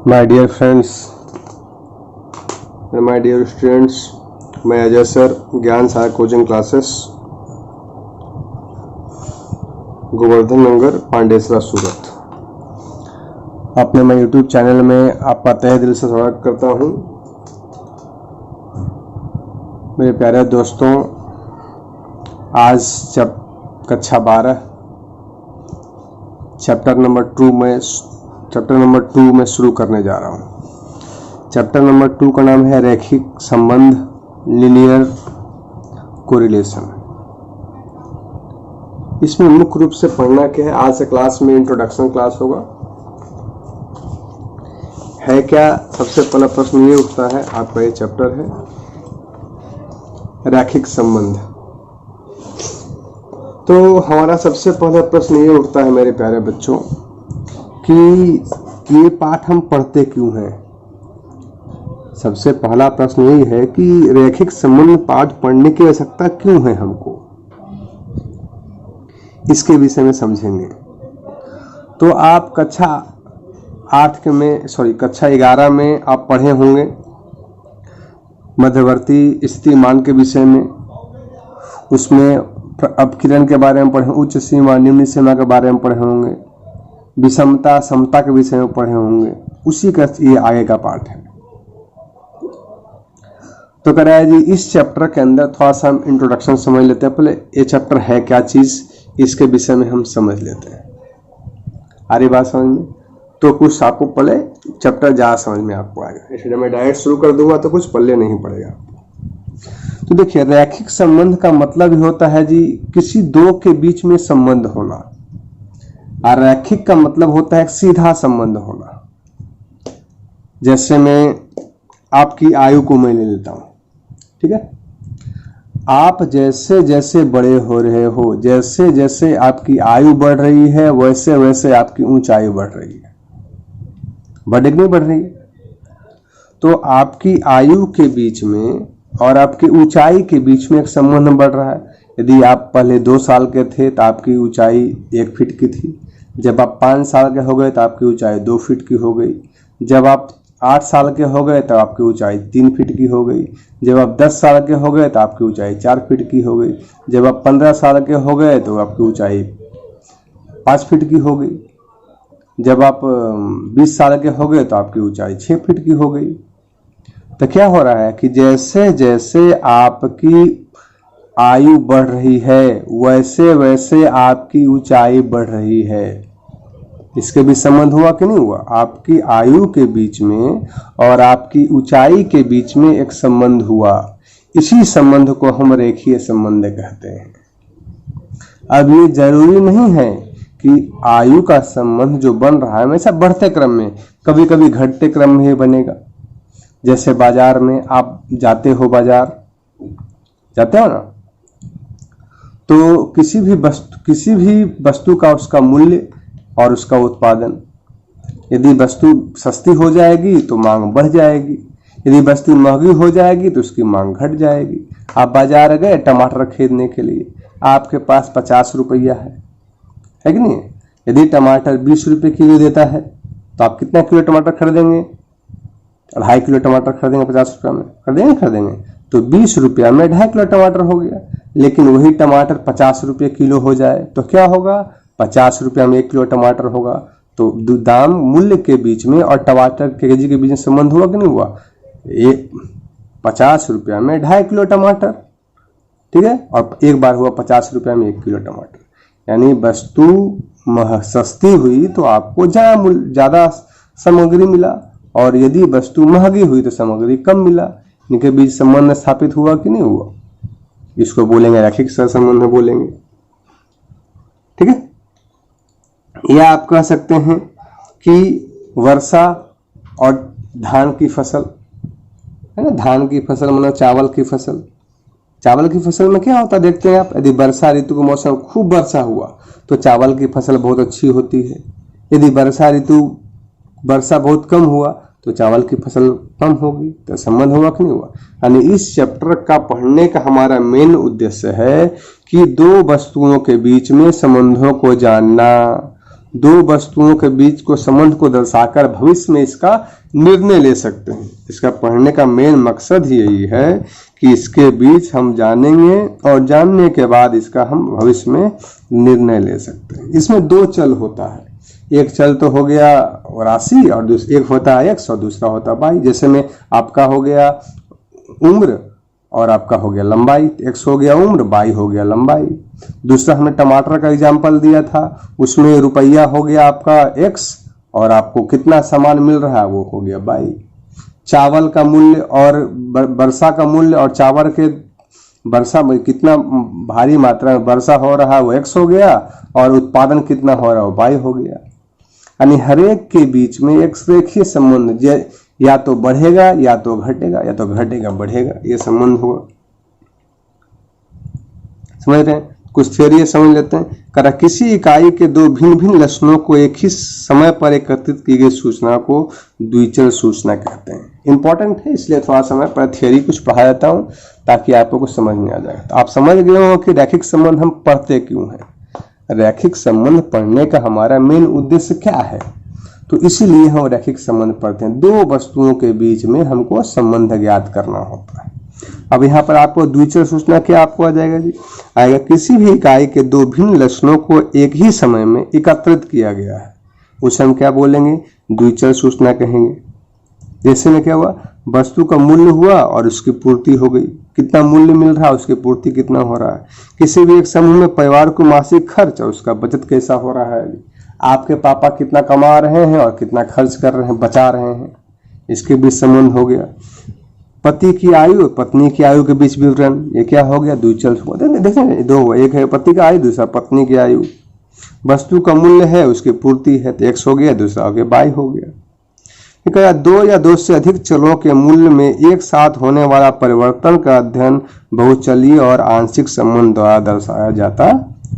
My dear friends and my dear students, मैं Ajay sir, ज्ञान सहायक कोचिंग क्लासेस, गोवर्धन नगर, पांडेसरा, सूरत। अपने मैं YouTube चैनल में आपका तहे दिल से स्वागत करता हूं। मेरे प्यारे दोस्तों, आज जब कक्षा 12 चैप्टर नंबर 2 में शुरू करने जा रहा हूं। चैप्टर नंबर 2 का नाम है रैखिक संबंध, लीनियर कोरिलेशन। इसमें मुख्य रूप से पढ़ना क्या है, आज से क्लास में इंट्रोडक्शन क्लास होगा। है क्या, सबसे पहला प्रश्न ये उठता है, आपका ये चैप्टर है रैखिक संबंध। तो हमारा सबसे पहला प्रश्न ये उठता है मेरे प्यारे बच्चों कि ये पाठ हम पढ़ते क्यों हैं। सबसे पहला प्रश्न यही है कि रैखिक संबंध पाठ पढ़ने की आवश्यकता क्यों है हमको, इसके विषय में समझेंगे। तो आप कक्षा 11 में आप पढ़े होंगे मध्यवर्ती स्थिति मान के विषय में। उसमें अपकिरण के बारे में पढ़े, उच्च सीमा निम्न सीमा के बारे में पढ़े होंगे, विषमता समता के विषय में पढ़े होंगे। उसी का ये आगे का पाठ है। तो कह रहा है जी, इस चैप्टर के अंदर थोड़ा सा हम इंट्रोडक्शन समझ लेते हैं। पहले ये चैप्टर है क्या चीज, इसके विषय में हम समझ लेते हैं। आ रही बात समझ में? तो कुछ आपको पहले चैप्टर ज्यादा समझ में आपको आएगा। इसलिए मैं डायरेक्ट शुरू कर दूंगा तो कुछ पल्ले नहीं पड़ेगा। तो देखिए, रैखिक संबंध का मतलब ही होता है जी किसी दो के बीच में संबंध होना, और रैखिक का मतलब होता है सीधा संबंध होना। जैसे मैं आपकी आयु को मैं ले लेता हूं, ठीक है। आप जैसे जैसे बड़े हो रहे हो, जैसे जैसे आपकी आयु बढ़ रही है, वैसे वैसे आपकी ऊंचाई बढ़ रही है। बढ़ नहीं बढ़ रही है? तो आपकी आयु के बीच में और आपकी ऊंचाई के बीच में एक संबंध बढ़ रहा है। यदि आप पहले 2 साल के थे तो आपकी ऊंचाई 1 फीट की थी। जब आप 5 साल के हो गए तो आपकी ऊंचाई 2 फीट की हो गई। जब आप 8 साल के हो गए तो आपकी ऊंचाई 3 फीट की हो गई। जब आप 10 साल के हो गए तो आपकी ऊंचाई 4 फीट की हो गई। जब आप 15 साल के हो गए तो आपकी ऊंचाई 5 फीट की हो गई। जब आप 20 साल के हो गए तो आपकी ऊंचाई 6 फीट की हो गई। तो क्या हो रहा है कि जैसे जैसे आपकी आयु बढ़ रही है, वैसे वैसे आपकी ऊंचाई बढ़ रही है। इसके भी संबंध हुआ कि नहीं हुआ? आपकी आयु के बीच में और आपकी ऊंचाई के बीच में एक संबंध हुआ। इसी संबंध को हम रेखीय संबंध कहते हैं। अब ये जरूरी नहीं है कि आयु का संबंध जो बन रहा है हमेशा बढ़ते क्रम में, कभी कभी घटते क्रम में ही बनेगा। जैसे बाजार में आप जाते हो, बाजार जाते हो ना, तो किसी भी वस्तु का उसका मूल्य और उसका उत्पादन, यदि वस्तु सस्ती हो जाएगी तो मांग बढ़ जाएगी, यदि वस्तु महंगी हो जाएगी तो उसकी मांग घट जाएगी। आप बाजार गए टमाटर खरीदने के लिए, आपके पास 50 रुपया है कि नहीं? यदि टमाटर 20 रुपये किलो देता है तो आप कितना किलो टमाटर खरीदेंगे? 2.5 किलो टमाटर खरीदेंगे 50 रुपया में, खरीदेंगे। तो 20 रुपया में 2.5 किलो टमाटर हो गया। लेकिन वही टमाटर 50 रुपये किलो हो जाए तो क्या होगा? 50 रुपया में 1 किलो टमाटर होगा। तो दाम मूल्य के बीच में और टमाटर के केजी के बीच में संबंध हुआ कि नहीं हुआ? 50 रुपया में 2.5 किलो टमाटर, ठीक है। और एक बार हुआ 50 रुपया में 1 किलो टमाटर, यानी वस्तु सस्ती हुई तो आपको ज्यादा सामग्री मिला, और यदि वस्तु महंगी हुई तो सामग्री कम मिला। इनके बीच संबंध स्थापित हुआ कि नहीं हुआ? इसको बोलेंगे रैखिक सहसंबंध बोलेंगे, ठीक है। या आप कह सकते हैं कि वर्षा और धान की फसल है ना, धान की फसल मतलब चावल की फसल। चावल की फसल में क्या होता है देखते हैं आप, यदि वर्षा ऋतु का मौसम खूब वर्षा हुआ तो चावल की फसल बहुत अच्छी होती है। यदि वर्षा बहुत कम हुआ तो चावल की फसल कम होगी। तो संबंध हुआ कि नहीं हुआ? यानी इस चैप्टर का पढ़ने का हमारा मेन उद्देश्य है कि दो वस्तुओं के बीच में संबंधों को जानना, दो वस्तुओं के बीच को संबंध को दर्शाकर भविष्य में इसका निर्णय ले सकते हैं। इसका पढ़ने का मेन मकसद ही यही है कि इसके बीच हम जानेंगे और जानने के बाद इसका हम भविष्य में निर्णय ले सकते हैं। इसमें दो चल होता है, एक चल तो हो गया राशि और एक होता है x और दूसरा होता है y। जैसे में आपका हो गया उम्र और आपका हो गया लंबाई, x हो गया उम्र, y हो गया लंबाई। दूसरा हमने टमाटर का एग्जाम्पल दिया था, उसमें रुपया हो गया आपका x और आपको कितना सामान मिल रहा है वो हो गया y। चावल का मूल्य और वर्षा का मूल्य और चावल के वर्षा में कितना भारी मात्रा में वर्षा हो रहा है वो x हो गया और उत्पादन कितना हो रहा है वो y हो गया। यानी हर एक के बीच में एक रेखीय संबंध, या तो बढ़ेगा या तो घटेगा, या तो घटेगा बढ़ेगा, ये संबंध होगा। समझ रहे हैं? कुछ थ्योरी समझ लेते हैं। करा किसी इकाई के दो भिन्न भिन्न लक्षणों को एक ही समय पर एकत्रित की गई सूचना को द्विचल सूचना कहते हैं। इंपॉर्टेंट है, इसलिए थोड़ा समय पर थ्योरी कुछ पढ़ा जाता हूं ताकि आपको कुछ समझ में आ जाए। तो आप समझ गए हो कि रैखिक संबंध हम पढ़ते क्यों हैं। रैखिक संबंध पढ़ने का हमारा मेन उद्देश्य क्या है, तो इसीलिए हम रैखिक संबंध पढ़ते हैं। दो वस्तुओं के बीच में हमको संबंध ज्ञात करना होता है। अब यहाँ पर आपको द्विचल सूचना क्या आपको आ जाएगा जी, आएगा किसी भी इकाई के दो भिन्न लक्षणों को एक ही समय में एकत्रित किया गया है, उसे हम क्या बोलेंगे, द्विचल सूचना कहेंगे। जैसे में क्या हुआ, वस्तु का मूल्य हुआ और उसकी पूर्ति हो गई, कितना मूल्य मिल रहा है उसकी पूर्ति कितना हो रहा है। किसी भी एक समूह में परिवार को मासिक खर्च और उसका बचत कैसा हो रहा है, आपके पापा कितना कमा रहे हैं और कितना खर्च कर रहे हैं, बचा रहे हैं, इसके बीच संबंध हो गया। पति की आयु पत्नी की आयु के बीच विवरण, ये क्या हो गया, द्विचल। देखें दो, एक है पति का आयु, दूसरा पत्नी की आयु। वस्तु का मूल्य है उसकी पूर्ति है, तो x हो गया, दूसरा हो गया y हो गया। दो या दो से अधिक चलों के मूल्य में एक साथ होने वाला परिवर्तन का अध्ययन बहुचलीय और आंशिक संबंध द्वारा दर्शाया जाता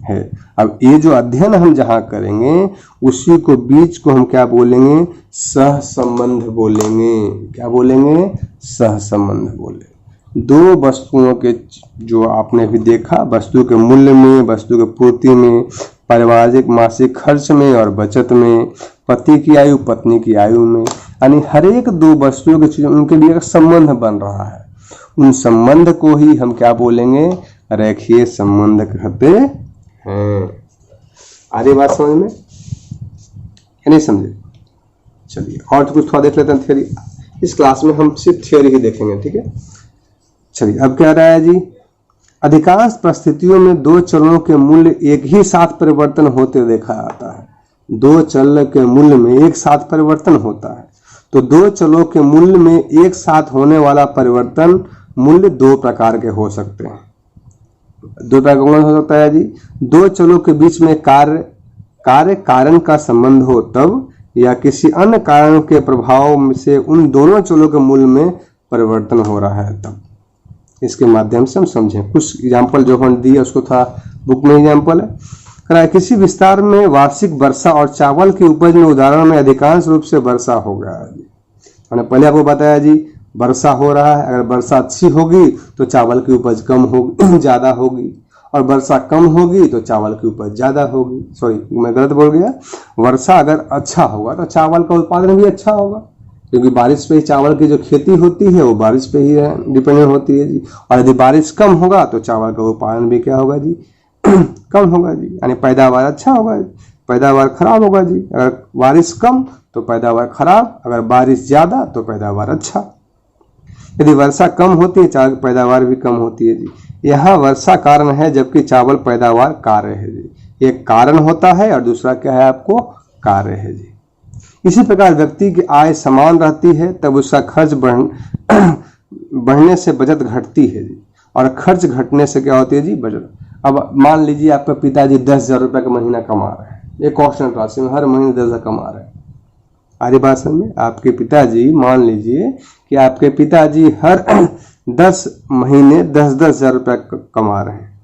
है। अब ये जो अध्ययन हम जहां करेंगे उसी को बीच को हम क्या बोलेंगे, सह संबंध बोलेंगे। क्या बोलेंगे, सह संबंध बोलेंगे। दो वस्तुओं के जो आपने भी देखा, वस्तु के मूल्य में, वस्तु के पूर्ति में, पारिवारिक मासिक खर्च में और बचत में, पति की आयु पत्नी की आयु में, यानी हर एक दो वस्तुओं के उनके लिए एक संबंध बन रहा है। उन संबंध को ही हम क्या बोलेंगे, रेखीय संबंध कहते हैं। आ रही बात समझ में या नहीं समझे? चलिए और तो कुछ थोड़ा देख लेते हैं थ्योरी। इस क्लास में हम सिर्फ थ्योरी ही देखेंगे, ठीक है। चलिए अब क्या रहा है जी, अधिकांश परिस्थितियों में दो चलों के मूल्य एक ही साथ परिवर्तन होते देखा जाता है। दो चल के मूल्य में एक साथ परिवर्तन होता है, तो दो चलों के मूल्य में एक साथ होने वाला परिवर्तन मूल्य दो प्रकार के हो सकते हैं। दो प्रकार का हो सकता है जी, दो चलों के बीच में कार्य कारण का संबंध हो तब, या किसी अन्य कारण के प्रभाव से उन दोनों चलों के मूल्य में परिवर्तन हो रहा है तब। इसके माध्यम से हम समझें। कुछ एग्जाम्पल जो हमने दिए उसको था बुक में एग्जाम्पल है। किसी विस्तार में वार्षिक वर्षा और चावल की उपज में उदाहरण में अधिकांश रूप से वर्षा हो गया है। मैंने पहले आपको बताया जी, वर्षा हो रहा है, अगर वर्षा अच्छी होगी तो चावल की उपज कम होगी, ज्यादा होगी, और वर्षा कम होगी तो चावल की उपज ज्यादा होगी। सॉरी मैं गलत बोल गया, वर्षा अगर अच्छा होगा तो चावल का उत्पादन भी अच्छा होगा, क्योंकि बारिश पे ही चावल की जो खेती होती है वो बारिश पे ही डिपेंडेंट होती है जी। और यदि बारिश कम होगा तो चावल का उत्पादन भी क्या होगा जी, कम होगा जी, यानी पैदावार अच्छा होगा, पैदावार खराब होगा जी। अगर बारिश कम तो पैदावार खराब, अगर बारिश ज्यादा तो पैदावार अच्छा। यदि वर्षा कम होती है पैदावार भी कम होती है जी। यहाँ वर्षा कारण है जबकि चावल पैदावार कार्य है जी। एक कारण होता है और दूसरा क्या है आपको, कार्य है जी। इसी प्रकार व्यक्ति की आय समान रहती है तब उसका खर्च बढ़ने से बचत घटती है जी, और खर्च घटने से क्या होती है जी, बचत। अब मान लीजिए आपके पिताजी 10,000 रुपये का महीना कमा रहे हैं, एक कांस्टेंट राशि में हर महीने 10,000 कमा रहे हैं। आरी बात में आपके पिताजी, मान लीजिए कि आपके पिताजी हर 10 महीने 10,000 रुपये कमा रहे हैं,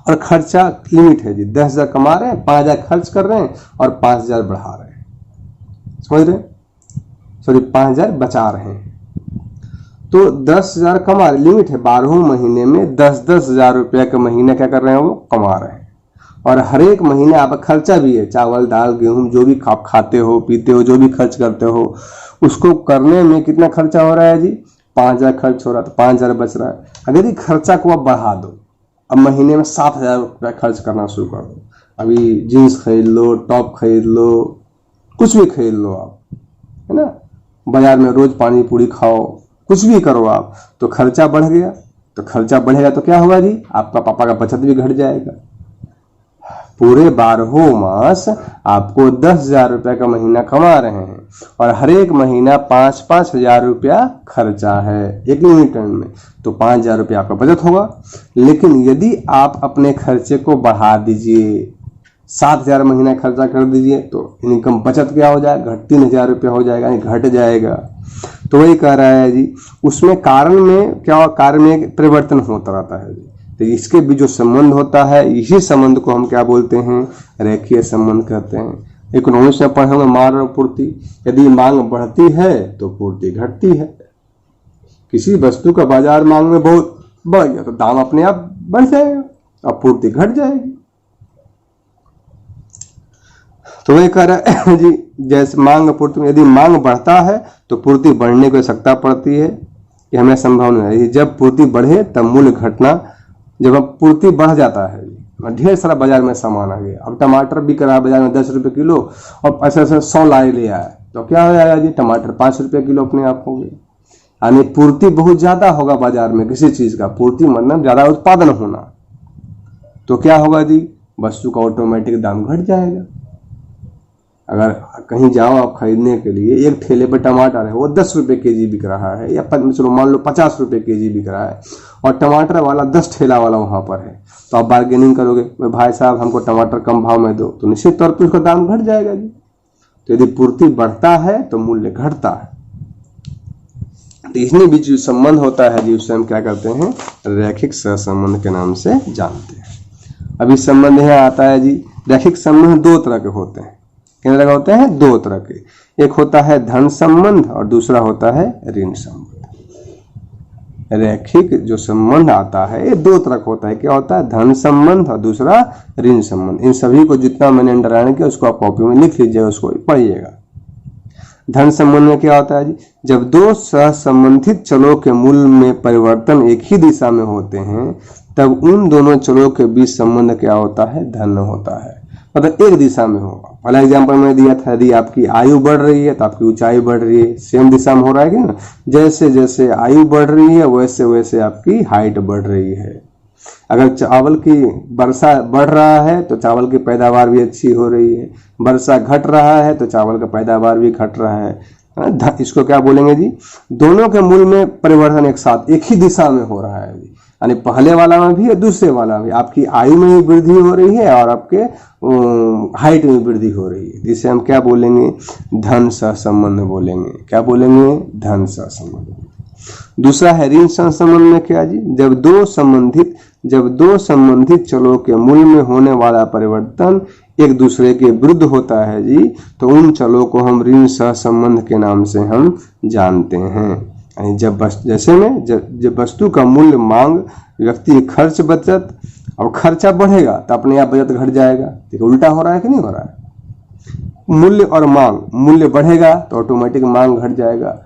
और खर्चा लिमिट है जी, 10,000 कमा रहे हैं, 5,000 खर्च कर रहे हैं और 5,000 बढ़ा रहे हैं, समझ रहे, सॉरी 5,000 बचा रहे हैं। तो 10,000 कमा, लिमिट है 12 महीने में 10,000 रुपये का महीना क्या कर रहे हैं वो कमा रहे हैं, और हर एक महीने आपका खर्चा भी है, चावल दाल गेहूं जो भी आप खाते हो पीते हो, जो भी खर्च करते हो, उसको करने में कितना खर्चा हो रहा है जी? 5,000 खर्च हो रहा है, तो 5,000 बच रहा है। अगर ये खर्चा को आप बढ़ा दो, अब महीने में 7,000 रुपया खर्च करना शुरू कर दो, अभी जीन्स खरीद लो, टॉप खरीद लो, कुछ भी खरीद लो आप, है ना, बाजार में रोज पानी पूरी खाओ, कुछ भी करो आप, तो खर्चा बढ़ गया। तो खर्चा बढ़ेगा तो क्या होगा जी? आपका पापा का बचत भी घट जाएगा। पूरे 12 मास आपको 10,000 रुपया का महीना कमा रहे हैं और हर एक महीना 5-5 हजार रुपया खर्चा है एक लिमिटेड में, तो 5,000 रुपया आपका बचत होगा। लेकिन यदि आप अपने खर्चे को बढ़ा दीजिए, 7,000 महीना खर्चा कर दीजिए, तो इनकम बचत क्या हो जाएगा? 3,000 रुपया हो जाएगा, घट जाएगा। तो वही कह रहा है जी, उसमें कारण में क्या, कार्य में परिवर्तन होता रहता है जी। तो इसके भी जो संबंध होता है, इसी संबंध को हम क्या बोलते हैं? रेखीय संबंध कहते हैं। इकोनॉमिक्स में पढ़े होंगे मांग और पूर्ति। यदि मांग बढ़ती है तो पूर्ति घटती है। किसी वस्तु का बाजार मांग में बहुत बढ़ गया तो दाम अपने आप बढ़ जाएगा और पूर्ति घट जाएगी। तो वही कह रहा है जी, जैसे मांग पूर्ति में यदि मांग बढ़ता है तो पूर्ति बढ़ने की आवश्यकता पड़ती है, ये हमें संभावना है। जब पूर्ति बढ़े तब मूल्य घटना, जब अब पूर्ति बढ़ जाता है, ढेर सारा बाजार में सामान आ गया, अब टमाटर बिक रहा है बाजार में 10 रुपये किलो और ऐसे 100 लाए ले आए, तो क्या हो जाएगा जी? टमाटर 5 रुपये किलो अपने आप हो गए। यानी पूर्ति बहुत ज्यादा होगा बाजार में किसी चीज का, पूर्ति मतलब ज्यादा उत्पादन होना, तो क्या होगा जी? वस्तु का ऑटोमेटिक दाम घट जाएगा। अगर कहीं जाओ आप खरीदने के लिए, एक ठेले पर टमाटर है वो 10 रुपये केजी बिक रहा है, या चलो मान लो 50 रुपये केजी बिक रहा है, और टमाटर वाला 10 ठेला वाला वहां पर है, तो आप बार्गेनिंग करोगे, भाई साहब हमको टमाटर कम भाव में दो, तो निश्चित तौर पर उसका दाम घट जाएगा जी। तो यदि पूर्ति बढ़ता है तो मूल्य घटता है। तो इसमें बीच जो संबंध होता है जी, उससे हम क्या करते हैं? रैखिक सहसंबंध के नाम से जानते हैं। अभी संबंध यहाँ आता है जी, रैखिक संबंध 2 तरह के होते हैं। कितने तरह होते हैं? 2 तरह के। एक होता है धन संबंध और दूसरा होता है ऋण संबंध। रैखिक जो संबंध आता है ये 2 तरह का होता है। क्या होता है? धन संबंध और दूसरा ऋण संबंध। इन सभी को जितना मैंने अंडरलाइन किया उसको आप कॉपी में लिख लीजिएगा, उसको पढ़िएगा। धन संबंध में क्या होता है जी? जब 2 सहसंबंधित चलों के मूल्य में परिवर्तन एक ही दिशा में होते हैं तब उन दोनों चलों के बीच संबंध क्या होता है? धन होता है, मतलब एक दिशा में होगा। पहला एग्जाम्पल मैंने दिया था, यदि आपकी आयु बढ़ रही है तो आपकी ऊंचाई बढ़ रही है, सेम दिशा में हो रहा है कि ना? जैसे जैसे आयु बढ़ रही है वैसे वैसे आपकी हाइट बढ़ रही है। अगर चावल की वर्षा बढ़ रहा है तो चावल की पैदावार भी अच्छी हो रही है, वर्षा घट रहा है तो चावल का पैदावार भी घट रहा है। इसको क्या बोलेंगे जी? दोनों के मूल्य में परिवर्तन एक साथ एक ही दिशा में हो रहा है जी, यानी पहले वाला में भी और दूसरे वाला में आपकी आयु में भी वृद्धि हो रही है और आपके हाइट में वृद्धि हो रही है, जिसे हम क्या बोलेंगे? धन सहसंबंध बोलेंगे। क्या बोलेंगे? धन सहसंबंध। दूसरा है ऋण सहसंबंध में क्या जी? जब दो संबंधित चलों के मूल्य में होने वाला परिवर्तन एक दूसरे के विरुद्ध होता है जी, तो उन चलों को हम ऋण सहसंबंध के नाम से हम जानते हैं। जब वस्तु का मूल्य मांग, व्यक्ति खर्च बचत, और खर्चा बढ़ेगा तो अपने आप बचत घट जाएगा। देखो उल्टा हो रहा है कि नहीं हो रहा है? मूल्य और मांग, मूल्य बढ़ेगा तो ऑटोमेटिक मांग घट जाएगा।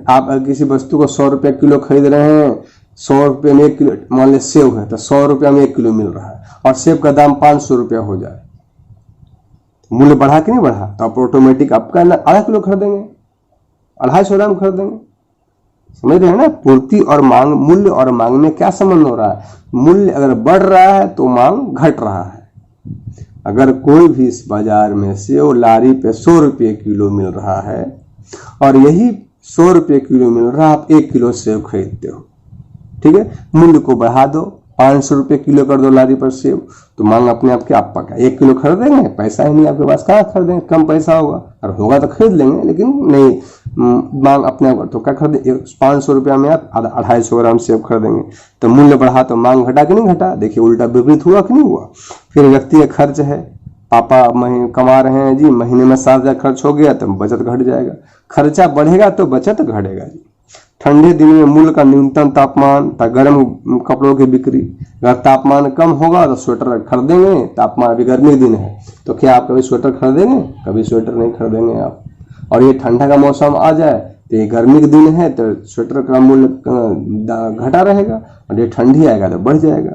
आप अगर किसी वस्तु को 100 रुपये किलो खरीद रहे हैं, 100 रुपये में 1 किलो, मान लीजिए सेव है तो 100 रुपया में 1 किलो मिल रहा है और सेव का दाम 500 रुपया हो जाए, मूल्य बढ़ा कि नहीं बढ़ा? तो आप ऑटोमेटिक आपका आधा किलो खरीदेंगे, 250 ग्राम खरीदेंगे। समझ रहे हैं ना? पूर्ति और मांग, मूल्य और मांग में क्या संबंध हो रहा है? मूल्य अगर बढ़ रहा है तो मांग घट रहा है। अगर कोई भी इस बाजार में सेव लारी पे 100 रुपये किलो मिल रहा है और यही 100 रुपये किलो मिल रहा है, आप 1 किलो सेव खरीदते हो, ठीक है, मूल्य को बढ़ा दो, 500 रुपये किलो कर दो लारी पर सेव, तो मांग अपने आप क्या आपका 1 किलो खरीदेंगे? पैसा ही नहीं आपके पास, कहाँ खरीदेंगे? कम पैसा होगा, और होगा तो खरीद लेंगे, लेकिन नहीं, मांग अपने आप, तो क्या खरीदे? 500 रुपया में आप 250 ग्राम सेव खरीदेंगे, तो मूल्य बढ़ा तो मांग घटा कि नहीं घटा? देखिए उल्टा विपरीत हुआ कि नहीं हुआ? फिर व्यक्ति का खर्च है, पापा कमा रहे हैं जी, महीने में 7,000 खर्च हो गया तो बचत घट जाएगा। खर्चा बढ़ेगा तो बचत घटेगा जी। ठंडे दिन में मूल का न्यूनतम तापमान था, गर्म कपड़ों की बिक्री। अगर तापमान कम होगा तो स्वेटर खरीदेंगे, तापमान अभी गर्मी के दिन है तो क्या आप कभी स्वेटर खरीदेंगे? कभी स्वेटर नहीं खरीदेंगे आप। और ये ठंडा का मौसम आ जाए तो ये गर्मी के दिन है तो स्वेटर का मूल्य घटा रहेगा, और ये ठंडी आएगा तो बढ़ जाएगा।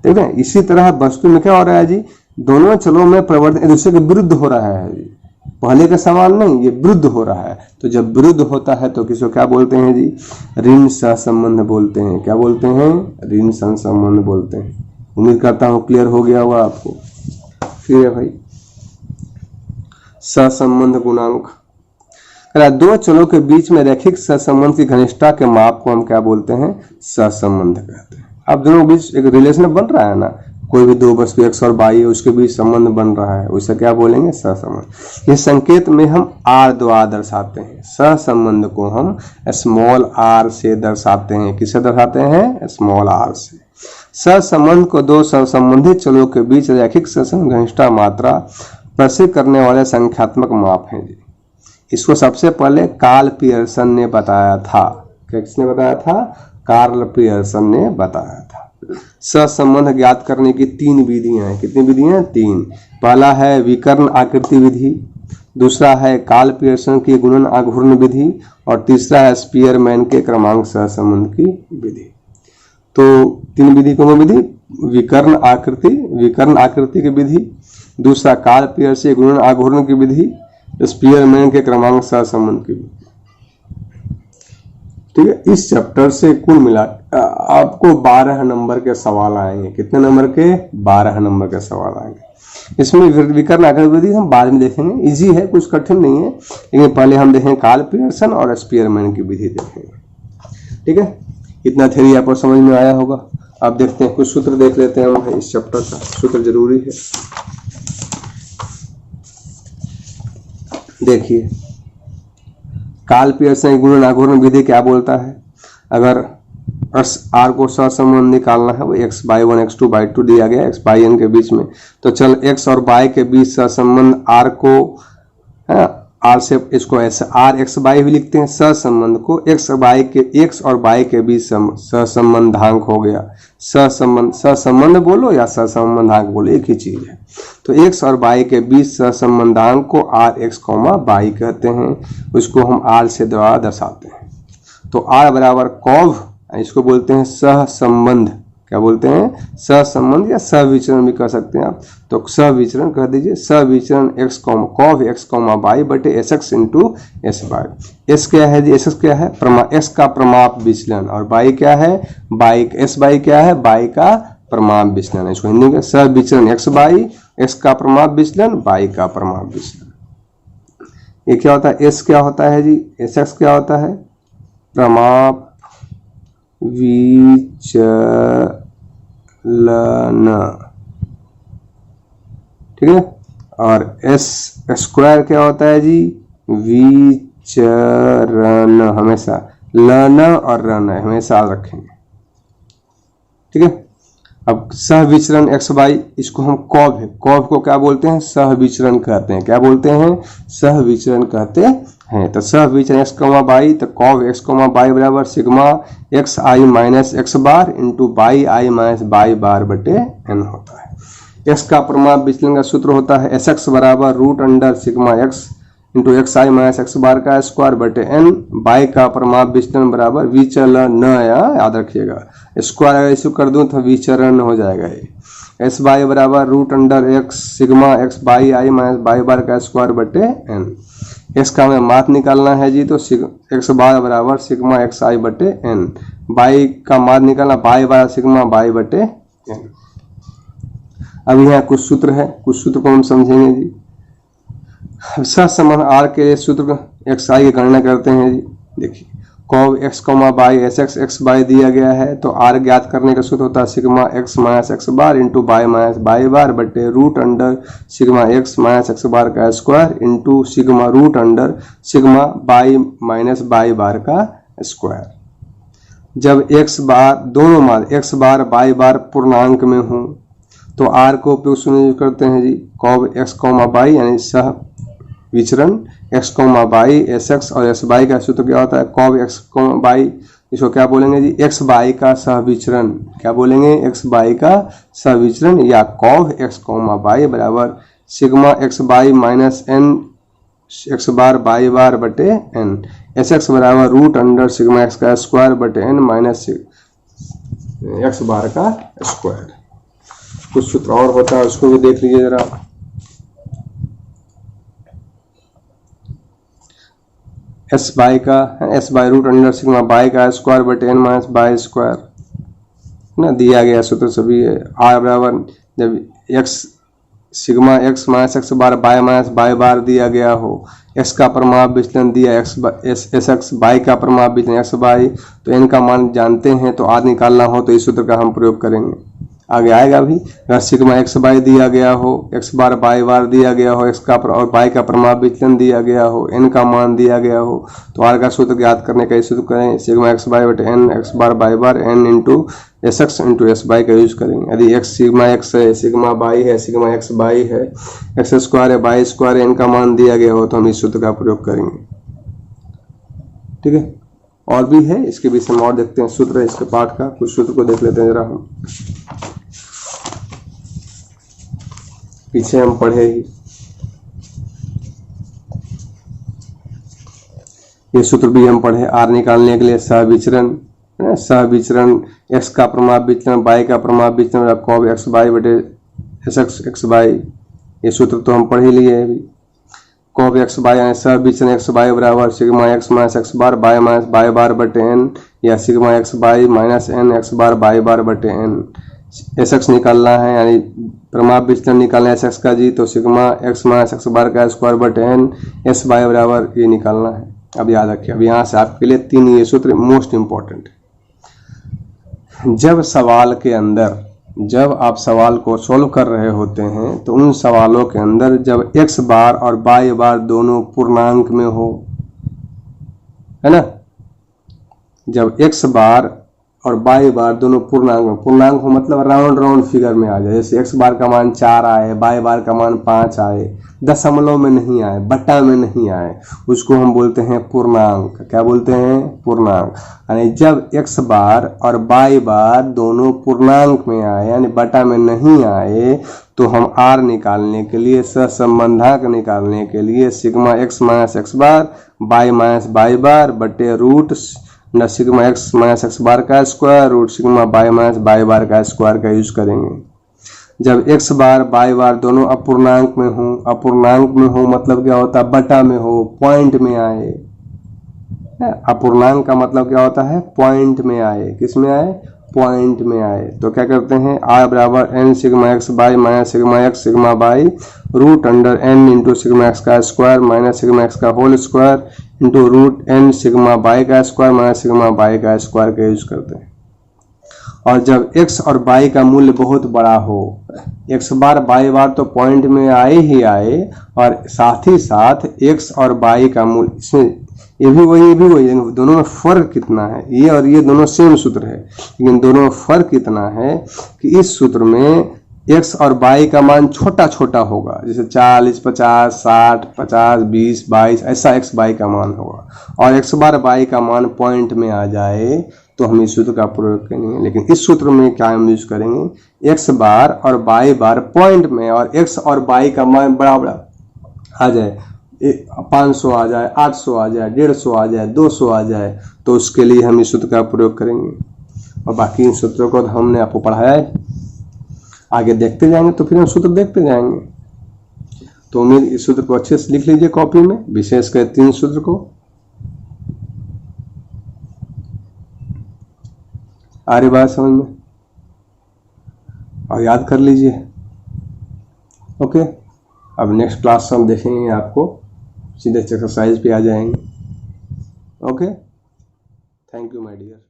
ठीक है, इसी तरह वस्तु में क्या हो रहा है जी, दोनों चलों में परिवर्तन एक दूसरे के विरुद्ध हो रहा है जी, पहले के समान नहीं, ये विरुद्ध हो रहा है। तो जब विरुद्ध होता है तो किसको क्या बोलते हैं जी, ऋण सहसंबंध बोलते हैं। क्या बोलते हैं? ऋण सहसंबंध बोलते हैं। उम्मीद करता हूं क्लियर हो गया होगा आपको। फिर है भाई सहसंबंध गुणांक। दो चलों के बीच में रैखिक सहसंबंध की घनिष्ठता के माप को हम क्या बोलते हैं? सहसंबंध कहते हैं। अब दोनों के बीच एक रिलेशन बन रहा है ना, कोई भी दो वस्तु x और y है उसके बीच संबंध बन रहा है, उसे क्या बोलेंगे? सहसंबंध। ये संकेत में हम r द्वारा दर्शाते हैं, सहसंबंध को हम स्मॉल r से दर्शाते हैं। किससे दर्शाते हैं? स्मॉल r से। सहसंबंध को दो सहसंबंधित चलों के बीच रैखिक सहसंबंध घनिष्ठता मात्रा प्रस्तुत करने वाले संख्यात्मक माप हैं जी। इसको सबसे पहले कार्ल पियर्सन ने बताया था। किसने बताया था? कार्ल पियर्सन ने बताया था। सहसंबंध ज्ञात करने की तीन विधियां हैं। कितनी विधियां? तीन। पहला है विकर्ण आकृति विधि, दूसरा है कार्ल पियर्सन की गुणन आघूर्ण विधि, और तीसरा है स्पीयरमैन के क्रमांक सहसंबंध की विधि। तो तीन विधि कौन विधि? विकर्ण आकृति की विधि, दूसरा कार्ल पियर्सन की गुणन आघूर्ण की विधि, स्पीयरमैन के क्रमांक सहसंबंध की विधि। ठीक है, इस चैप्टर से कुल मिला आपको 12 नंबर के सवाल आएंगे। कितने नंबर के? 12 नंबर के सवाल आएंगे। इसमें विकर्ण आकृति विधि हम बाद में देखेंगे, इजी है, कुछ कठिन नहीं है, लेकिन पहले हम देखेंगे कार्ल पियर्सन और स्पीयरमैन की विधि देखेंगे। ठीक है, इतना थ्योरी आपको समझ में आया होगा। अब देखते हैं कुछ सूत्र देख लेते हैं हम, इस चैप्टर का सूत्र जरूरी है। देखिए कार्ल पियर्सन गुणन आघूर्ण विधि क्या बोलता है? अगर आर को सहसंबंध निकालना है, वो x/1 x2/2 दिया गया x/n के बीच में, तो चल x और y के बीच सहसंबंध r को r से इसको ऐसे r x/y भी लिखते हैं। सहसंबंध को x और y के बीच सहसंबंधांक हो गया। सहसंबंध बोलो या सहसंबंधांक बोलो, एक ही चीज है। तो x और y के बीच सहसंबंधांक को rx, y कहते हैं, उसको हम r से द्वारा दर्शाते हैं। तो r बराबर कॉव, इसको बोलते हैं सहसंबंध। क्या बोलते हैं? सहसंबंध या सहविचरण भी कह सकते हैं आप। तो सहविचरण कह दीजिए, सहविचरण x कॉव x, y बटे sx इंटू sy। s क्या है जी? s क्या है? s का प्रमाप विचलन, और y क्या है? sy क्या है? y का प्रमाप विचलन। इसको हिंदी में सहविचरण xy, x का प्रमाप विचलन, y का प्रमाप विचलन। ये क्या होता है? s क्या होता है जी? sx क्या होता है? प्रमाप विचलन। ठीक है, और s स्क्वायर क्या होता है जी? विचरण। हमेशा लन और रन हमेशा रखेंगे। ठीक है, अब सहविचरण xy, इसको हम कॉव है, कॉव को क्या बोलते हैं? सहविचरण कहते हैं। क्या बोलते हैं? सहविचरण कहते हैं। तो सहविचरण x, y, तो कॉव x, y बराबर sigma xi minus x bar into yi minus y bar बटे n होता है। x का प्रमाप विचलन का सूत्र होता है sx बराबर root under sigma x into xi minus x bar का स्क्वायर बटे n। y का प्रमाप विचलन बराबर विचलन, याद रखिएगा, स्क्वायर अगर इसे कर दूं तो विचरण हो जाएगा। ये sy बराबर root under x sigma x y i minus y bar का स्क्वायर बटे n। x का हमें मात निकालना है जी, तो x बार बराबर सिग्मा xi बटे n। y का मात निकालना, y बार सिग्मा y बटे n। अब यहाँ कुछ सूत्र है, कुछ सूत्र को हम समझेंगे जी। सहसंबंध r के लिए सूत्र xi की गणना करते हैं जी। देखिए कॉव x, y sx x y दिया गया है, तो r ज्ञात करने का सूत्र होता है sigma x minus x bar into y minus y bar बटे root under sigma x minus x bar का square into sigma root under sigma y minus y bar का स्क्वायर। जब x बार दोनों मान x बार y बार पूर्णांक में हो तो r को उपयोग सुनिश्चित करते हैं जी। कॉव x, y यानी सह विचरण x, y एस एक्स और एस वाई का सूत्र क्या होता है cos x, y, इसको क्या बोलेंगे जी x y का सहविचरण, क्या बोलेंगे x y का सहविचरण या cos x, y बराबर sigma x y minus n x बार y बार बटे n, एस एक्स बराबर रूट अंडर सिग्मा x का स्क्वायर बटे n माइनस x बार का स्क्वायर। कुछ सूत्र और होता है उसको भी देख लीजिए जरा। एस बाई का s y root under sigma y का स्क्वायर बटे एन माइनस बाई स्क्वायर ना दिया गया सूत्र सभी है। आर बराबर जब x sigma x minus x bar y minus y bar दिया गया हो, एक्स का प्रमाप विचलन दिया एस एक्स, बाई का प्रमाप विचलन एक्स बाई, तो एन का मान जानते हैं तो आर निकालना हो तो इस सूत्र का हम प्रयोग करेंगे। आगे आएगा भी अगर सिग्मा एक्स बाई दिया गया हो, एक्स बार बाई बार दिया गया हो, एक्स का और बाई का प्रमाप विचलन दिया गया हो, एन का मान दिया गया हो तो आर का सूत्र ज्ञात करने का सूत्र करें सिग्मा एक्स बाई बटे n x bar y bar n into s x into s y का यूज करेंगे। यदि एक्स सिग्मा एक्स है, सिग्मा बाई है, सिग्मा एक्स बाई है, एक्स स्क्वायर है, बाई स्क्वायर है, एन का मान दिया गया हो तो हम इस सूत्र का प्रयोग करेंगे। ठीक है, और भी है इसके विषय में और देखते हैं सूत्र इसके पाठ का, कुछ सूत्र को देख लेते हैं जरा हम। पीछे हम पढ़े ही ये सूत्र भी हम पढ़े, आर निकालने के लिए सहविचरण, सहविचरण एक्स का प्रमाप विचलन बाई का प्रमाप विचलन cos एक्स बाई बटे एस एक्स एक्स बाई, ये सूत्र तो हम पढ़ ही लिए अभी। cos एक्स बाई यानी सहविचरण एक्स बाई बराबर sigma x minus x bar y minus y bar बटे एन या sigma x y minus n x bar y bar बटे एन। एस एक्स निकालना है यानी प्रमाप विचलन निकालना है एस एक्स का जी, तो sigma x minus x bar का स्क्वायर बटे एन एस बाई बराबर ये निकालना है। अब याद रखिए, अब यहाँ से आपके लिए तीन ये सूत्र मोस्ट इंपॉर्टेंट है। जब सवाल के अंदर, जब आप सवाल को सॉल्व कर रहे होते हैं तो उन सवालों के अंदर जब x बार और y बार दोनों पूर्णांक में हो, है ना, जब x बार और y बार दोनों पूर्णांक में, पूर्णांक हो मतलब राउंड राउंड फिगर में आ जाए, जैसे x बार का मान 4 आए, y बार का मान 5 आए, दशमलव में नहीं आए, बटा में नहीं आए, उसको हम बोलते हैं पूर्णांक। क्या बोलते हैं? पूर्णांक। यानी जब x बार और y बार दोनों पूर्णांक में आए यानी बटा में नहीं आए तो हम r निकालने के लिए, सहसंबंधांक निकालने के लिए sigma x minus x bar y minus y bar बटे रूट न sigma x minus x bar का square root sigma y minus y bar का स्क्वायर का यूज करेंगे। जब x बार y बार दोनों अपूर्णांक में हो, अपूर्णांक में हो मतलब क्या होता है? बटा में हो, पॉइंट में आए। अपूर्णांक का मतलब क्या होता है? पॉइंट में आए। किस में आए? पॉइंट में आए। तो क्या करते हैं? r बराबर n sigma x y minus sigma x sigma y root under n into sigma x का स्क्वायर माइनस सिग्मा एक्स का whole square into root n sigma y का स्क्वायर माइनस सिग्मा बाई का square का use करते हैं। और जब x और y का मूल्य बहुत बड़ा हो, x बार y बार तो पॉइंट में आए ही आए और साथ ही साथ x और y का मूल्य, इसमें ये भी वही दोनों में फर्क कितना है? ये और ये दोनों सेम सूत्र है लेकिन दोनों में फर्क कितना है कि इस सूत्र में x और y का मान छोटा छोटा होगा, जैसे 40, 50, 60, 50, 20, 22 ऐसा x y का मान होगा, और x बार y का मान पॉइंट में आ जाए तो हम इस सूत्र का प्रयोग करेंगे। लेकिन इस सूत्र में क्या हम यूज करेंगे? x बार और y बार पॉइंट में और x और y का मान बड़ा बड़ा आ जाए, 500 आ जाए, 800 आ जाए, 150 आ जाए, 200 आ जाए, तो उसके लिए हम इस सूत्र का प्रयोग करेंगे। और बाकी इन सूत्रों को हमने आपको पढ़ाया है, आगे देखते जाएंगे तो फिर हम सूत्र देखते जाएंगे। तो उम्मीद इस सूत्र को अच्छे से लिख लीजिए कॉपी में, विशेषकर 3 सूत्र को। आ रही बात समझ में? और याद कर लीजिए। ओके, अब नेक्स्ट क्लास हम देखेंगे, आपको सीधे एक्सरसाइज पे आ जाएंगे। Okay, thank you my dear.